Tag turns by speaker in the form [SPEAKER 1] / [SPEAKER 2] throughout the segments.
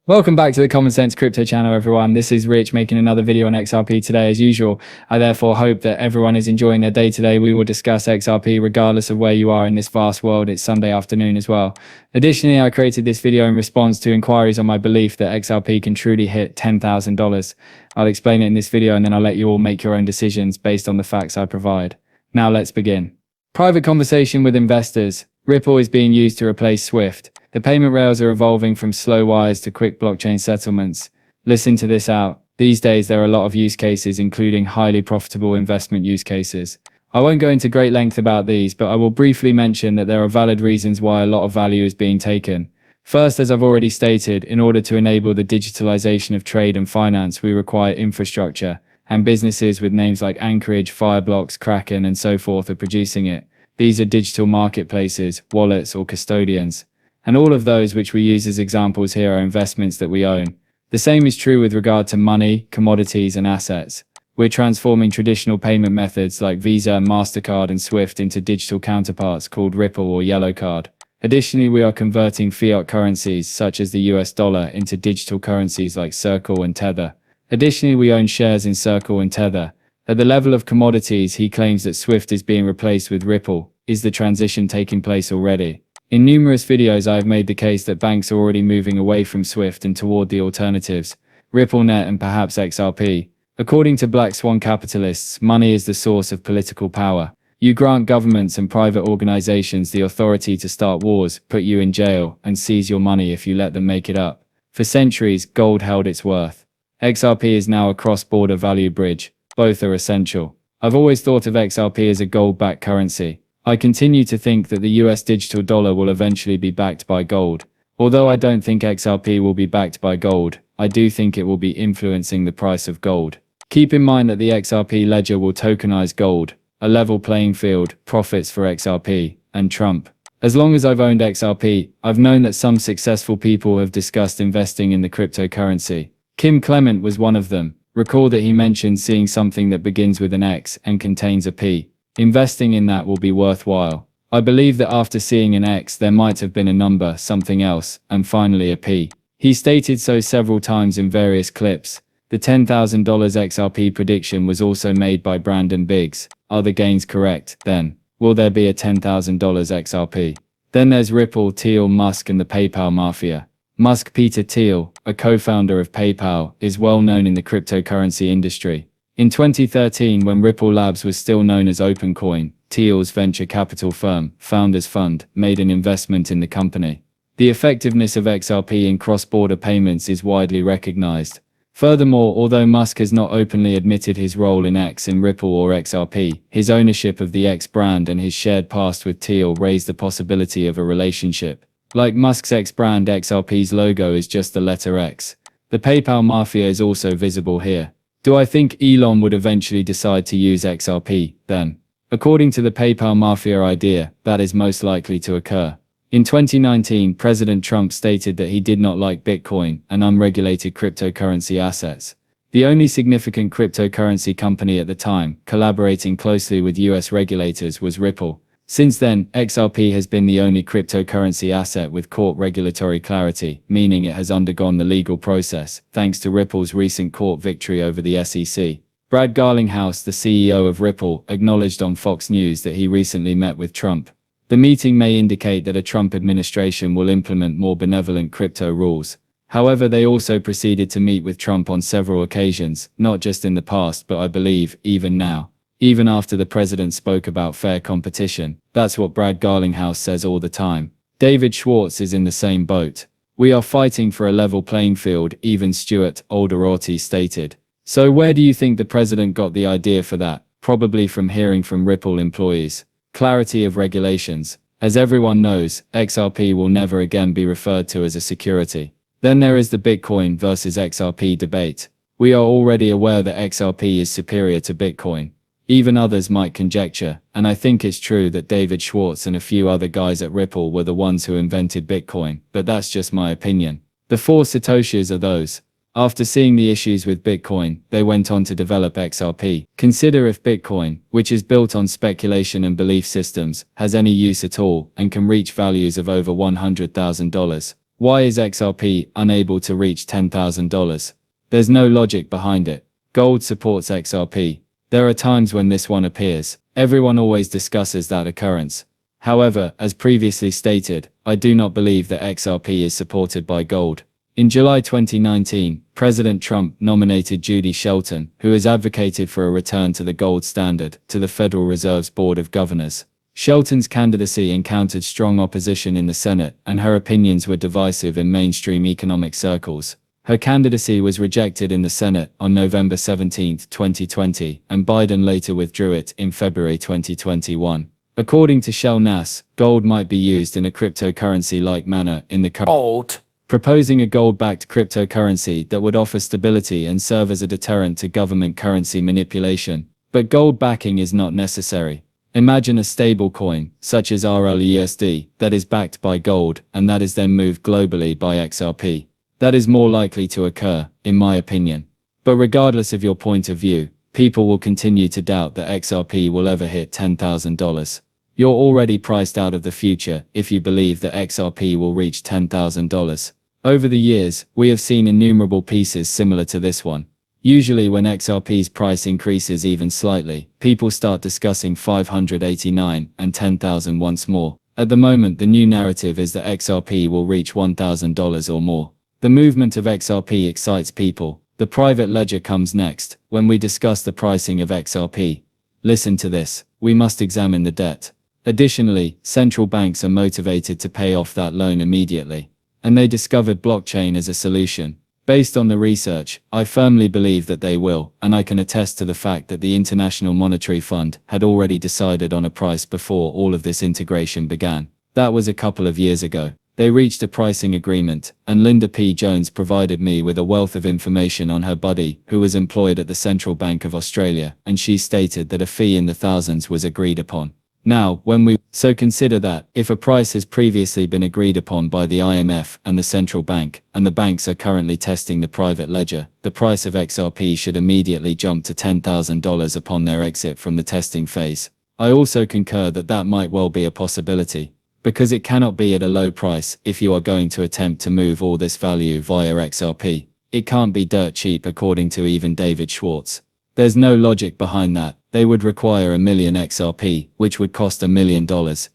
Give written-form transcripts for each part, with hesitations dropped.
[SPEAKER 1] Welcome back to the Common Sense Crypto channel, everyone. This is Rich making another video on XRP today as usual. I therefore hope that everyone is enjoying their day today. We will discuss XRP regardless of where you are in this vast world. It's Sunday afternoon as well. Additionally, I created this video in response to inquiries on my belief that XRP can truly hit $10,000. I'll explain it in this video and then I'll let you all make your own decisions based on the facts I provide. Now let's begin. Private conversation with investors. Ripple is being used to replace Swift. The payment rails are evolving from slow wires to quick blockchain settlements. Listen to this out. These days, there are a lot of use cases, including highly profitable investment use cases. I won't go into great length about these, but I will briefly mention that there are valid reasons why a lot of value is being taken. First, as I've already stated, in order to enable the digitalization of trade and finance, we require infrastructure, and businesses with names like Anchorage, Fireblocks, Kraken, and so forth are producing it. These are digital marketplaces, wallets, or custodians. And all of those which we use as examples here are investments that we own. The same is true with regard to money, commodities, and assets. We're transforming traditional payment methods like Visa, MasterCard, and Swift into digital counterparts called Ripple or Yellow Card. Additionally, we are converting fiat currencies such as the US dollar into digital currencies like Circle and Tether. Additionally, we own shares in Circle and Tether. At the level of commodities, he claims that Swift is being replaced with Ripple. Is the transition taking place already? In numerous videos, I have made the case that banks are already moving away from Swift and toward the alternatives, RippleNet and perhaps XRP. According to Black Swan capitalists, money is the source of political power. You grant governments and private organizations the authority to start wars, put you in jail, and seize your money if you let them make it up. For centuries, gold held its worth. XRP is now a cross-border value bridge. Both are essential. I've always thought of XRP as a gold-backed currency. I continue to think that the US digital dollar will eventually be backed by gold. Although I don't think XRP will be backed by gold, I do think it will be influencing the price of gold. Keep in mind that the XRP ledger will tokenize gold, a level playing field, profits for XRP, and Trump. As long as I've owned XRP, I've known that some successful people have discussed investing in the cryptocurrency. Kim Clement was one of them. Recall that he mentioned seeing something that begins with an X and contains a P. Investing in that will be worthwhile. I believe that after seeing an X, there might have been a number, something else, and finally a P. He stated so several times in various clips. The $10,000 XRP prediction was also made by Brandon Biggs. Are the gains correct, then? Will there be a $10,000 XRP? Then there's Ripple, Thiel, Musk, and the PayPal mafia. Musk Peter Thiel, a co-founder of PayPal, is well known in the cryptocurrency industry. In 2013, when Ripple Labs was still known as OpenCoin, Thiel's venture capital firm, Founders Fund, made an investment in the company. The effectiveness of XRP in cross-border payments is widely recognized. Furthermore, although Musk has not openly admitted his role in X in Ripple or XRP, his ownership of the X brand and his shared past with Thiel raise the possibility of a relationship. Like Musk's X brand, XRP's logo is just the letter X. The PayPal mafia is also visible here. Do I think Elon would eventually decide to use XRP, then? According to the PayPal mafia idea, that is most likely to occur. In 2019, President Trump stated that he did not like Bitcoin and unregulated cryptocurrency assets. The only significant cryptocurrency company at the time, collaborating closely with US regulators, was Ripple. Since then, XRP has been the only cryptocurrency asset with court regulatory clarity, meaning it has undergone the legal process, thanks to Ripple's recent court victory over the SEC. Brad Garlinghouse, the CEO of Ripple, acknowledged on Fox News that he recently met with Trump. The meeting may indicate that a Trump administration will implement more benevolent crypto rules. However, they also proceeded to meet with Trump on several occasions, not just in the past but I believe, even now. Even after the president spoke about fair competition. That's what Brad Garlinghouse says all the time. David Schwartz is in the same boat. We are fighting for a level playing field, even Stuart Alderati stated. So where do you think the president got the idea for that? Probably from hearing from Ripple employees. Clarity of regulations. As everyone knows, XRP will never again be referred to as a security. Then there is the Bitcoin versus XRP debate. We are already aware that XRP is superior to Bitcoin. Even others might conjecture, and I think it's true that David Schwartz and a few other guys at Ripple were the ones who invented Bitcoin, but that's just my opinion. The 4 Satoshis are those. After seeing the issues with Bitcoin, they went on to develop XRP. Consider if Bitcoin, which is built on speculation and belief systems, has any use at all, and can reach values of over $100,000. Why is XRP unable to reach $10,000? There's no logic behind it. Gold supports XRP. There are times when this one appears. Everyone always discusses that occurrence. However, as previously stated, I do not believe that XRP is supported by gold. In July 2019, President Trump nominated Judy Shelton, who has advocated for a return to the gold standard, to the Federal Reserve's Board of Governors. Shelton's candidacy encountered strong opposition in the Senate, and her opinions were divisive in mainstream economic circles. Her candidacy was rejected in the Senate on November 17, 2020, and Biden later withdrew it in February 2021. According to Shell Nass, gold might be used in a cryptocurrency-like manner in the current, proposing a gold-backed cryptocurrency that would offer stability and serve as a deterrent to government currency manipulation. But gold backing is not necessary. Imagine a stable coin, such as RLUSD, that is backed by gold, and that is then moved globally by XRP. That is more likely to occur, in my opinion. But regardless of your point of view, people will continue to doubt that XRP will ever hit $10,000. You're already priced out of the future if you believe that XRP will reach $10,000. Over the years, we have seen innumerable pieces similar to this one. Usually when XRP's price increases even slightly, people start discussing 589 and 10,000 once more. At the moment, the new narrative is that XRP will reach $1,000 or more. The movement of XRP excites people. The private ledger comes next, when we discuss the pricing of XRP. Listen to this: we must examine the debt. Additionally, central banks are motivated to pay off that loan immediately. And they discovered blockchain as a solution. Based on the research, I firmly believe that they will, and I can attest to the fact that the International Monetary Fund had already decided on a price before all of this integration began. That was a couple of years ago. They reached a pricing agreement, and Linda P. Jones provided me with a wealth of information on her buddy, who was employed at the Central Bank of Australia, and she stated that a fee in the thousands was agreed upon. Now, so consider that, if a price has previously been agreed upon by the IMF and the central bank, and the banks are currently testing the private ledger, the price of XRP should immediately jump to $10,000 upon their exit from the testing phase. I also concur that that might well be a possibility, because it cannot be at a low price if you are going to attempt to move all this value via XRP. It can't be dirt cheap according to even David Schwartz. There's no logic behind that. They would require 1 million XRP, which would cost $1 million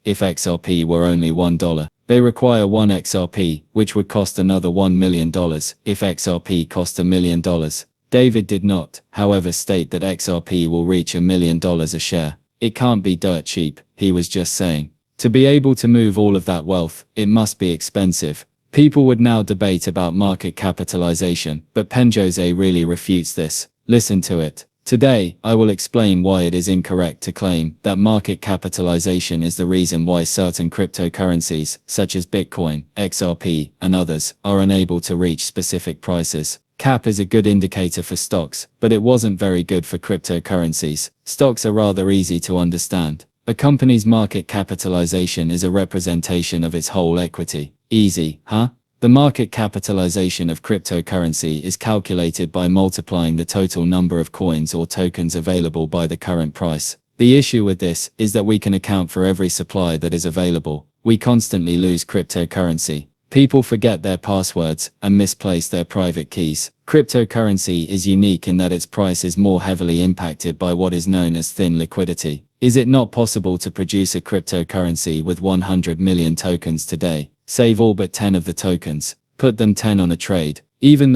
[SPEAKER 1] if XRP were only $1. They require 1 XRP, which would cost another $1 million if XRP cost $1 million. David did not, however, state that XRP will reach $1 million a share. It can't be dirt cheap, he was just saying. To be able to move all of that wealth, it must be expensive. People would now debate about market capitalization, but Penjose really refutes this. Listen to it. Today, I will explain why it is incorrect to claim that market capitalization is the reason why certain cryptocurrencies, such as Bitcoin, XRP, and others, are unable to reach specific prices. Cap is a good indicator for stocks, but it wasn't very good for cryptocurrencies. Stocks are rather easy to understand. A company's market capitalization is a representation of its whole equity. Easy, huh? The market capitalization of cryptocurrency is calculated by multiplying the total number of coins or tokens available by the current price. The issue with this is that we can account for every supply that is available. We constantly lose cryptocurrency. People forget their passwords and misplace their private keys. Cryptocurrency is unique in that its price is more heavily impacted by what is known as thin liquidity. Is it not possible to produce a cryptocurrency with 100 million tokens today? Save all but 10 of the tokens, put them 10 on a trade, even though